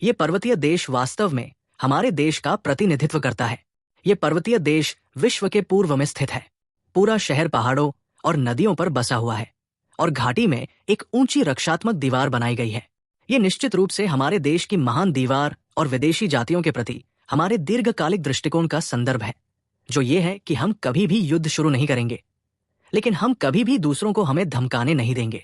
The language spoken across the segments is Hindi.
ये पर्वतीय देश वास्तव में हमारे देश का प्रतिनिधित्व करता है। ये पर्वतीय देश विश्व के पूर्व में स्थित है। पूरा शहर पहाड़ों और नदियों पर बसा हुआ है और घाटी में एक ऊंची रक्षात्मक दीवार बनाई गई है। ये निश्चित रूप से हमारे देश की महान दीवार और विदेशी जातियों के प्रति हमारे दीर्घकालिक दृष्टिकोण का संदर्भ है, जो ये है कि हम कभी भी युद्ध शुरू नहीं करेंगे, लेकिन हम कभी भी दूसरों को हमें धमकाने नहीं देंगे।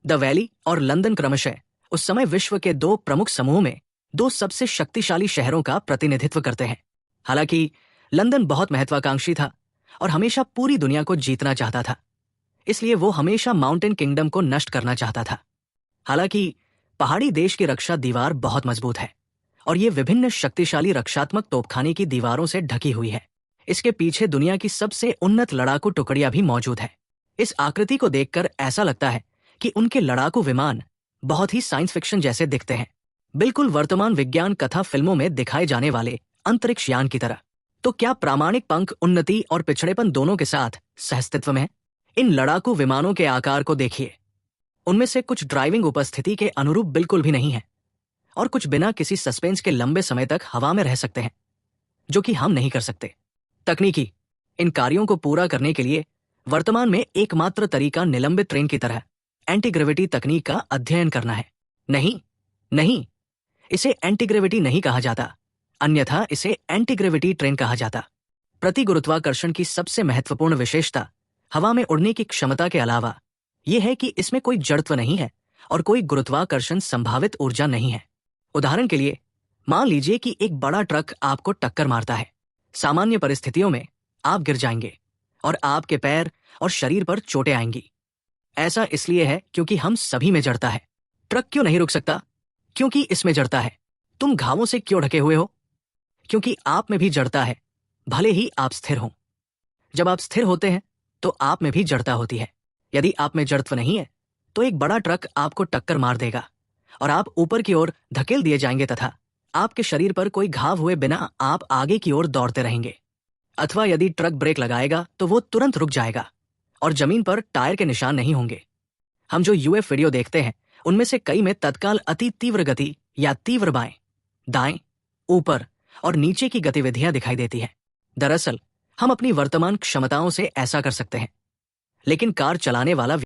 द वैली और लंदन क्रमशः उस समय विश्व के दो प्रमुख समूह में दो सबसे शक्तिशाली शहरों का प्रतिनिधित्व करते हैं। हालांकि लंदन बहुत महत्वाकांक्षी था और हमेशा पूरी दुनिया को जीतना चाहता था, इसलिए वो हमेशा माउंटेन किंगडम को नष्ट करना चाहता था। हालांकि पहाड़ी देश की रक्षा दीवार बहुत मजबूत है और ये विभिन्न शक्तिशाली रक्षात्मक तोपखाने की दीवारों से ढकी हुई है। इसके पीछे दुनिया की सबसे उन्नत लड़ाकू टुकड़ियां भी मौजूद है। इस आकृति को देखकर ऐसा लगता है कि उनके लड़ाकू विमान बहुत ही साइंस फिक्शन जैसे दिखते हैं, बिल्कुल वर्तमान विज्ञान कथा फिल्मों में दिखाए जाने वाले अंतरिक्ष यान की तरह। तो क्या प्रामाणिक पंख उन्नति और पिछड़ेपन दोनों के साथ सहअस्तित्व में है? इन लड़ाकू विमानों के आकार को देखिए। उनमें से कुछ ड्राइविंग उपस्थिति के अनुरूप बिल्कुल भी नहीं है और कुछ बिना किसी सस्पेंस के लंबे समय तक हवा में रह सकते हैं, जो कि हम नहीं कर सकते। तकनीकी इन कार्यों को पूरा करने के लिए वर्तमान में एकमात्र तरीका निलंबित ट्रेन की तरह एंटीग्रेविटी तकनीक का अध्ययन करना है। नहीं, इसे एंटीग्रेविटी नहीं कहा जाता, अन्यथा इसे एंटीग्रेविटी ट्रेन कहा जाता। प्रतिगुरुत्वाकर्षण की सबसे महत्वपूर्ण विशेषता हवा में उड़ने की क्षमता के अलावा यह है कि इसमें कोई जड़त्व नहीं है और कोई गुरुत्वाकर्षण संभावित ऊर्जा नहीं है। उदाहरण के लिए मान लीजिए कि एक बड़ा ट्रक आपको टक्कर मारता है। सामान्य परिस्थितियों में आप गिर जाएंगे और आपके पैर और शरीर पर चोटें आएंगी। ऐसा इसलिए है क्योंकि हम सभी में जड़ता है। ट्रक क्यों नहीं रुक सकता? क्योंकि इसमें जड़ता है। तुम घावों से क्यों ढके हुए हो? क्योंकि आप में भी जड़ता है, भले ही आप स्थिर हो। जब आप स्थिर होते हैं तो आप में भी जड़ता होती है। यदि आप में जड़त्व नहीं है तो एक बड़ा ट्रक आपको टक्कर मार देगा और आप ऊपर की ओर धकेल दिए जाएंगे तथा आपके शरीर पर कोई घाव हुए बिना आप आगे की ओर दौड़ते रहेंगे। अथवा यदि ट्रक ब्रेक लगाएगा तो वो तुरंत रुक जाएगा और जमीन पर टायर के निशान नहीं होंगे। हम जो यूएफ वीडियो देखते हैं उनमें से कई में तत्काल अति तीव्र गति या तीव्र बाएं, दाएं, ऊपर और नीचे की गतिविधियां दिखाई देती हैं। दरअसल हम अपनी वर्तमान क्षमताओं से ऐसा कर सकते हैं, लेकिन कार चलाने वाला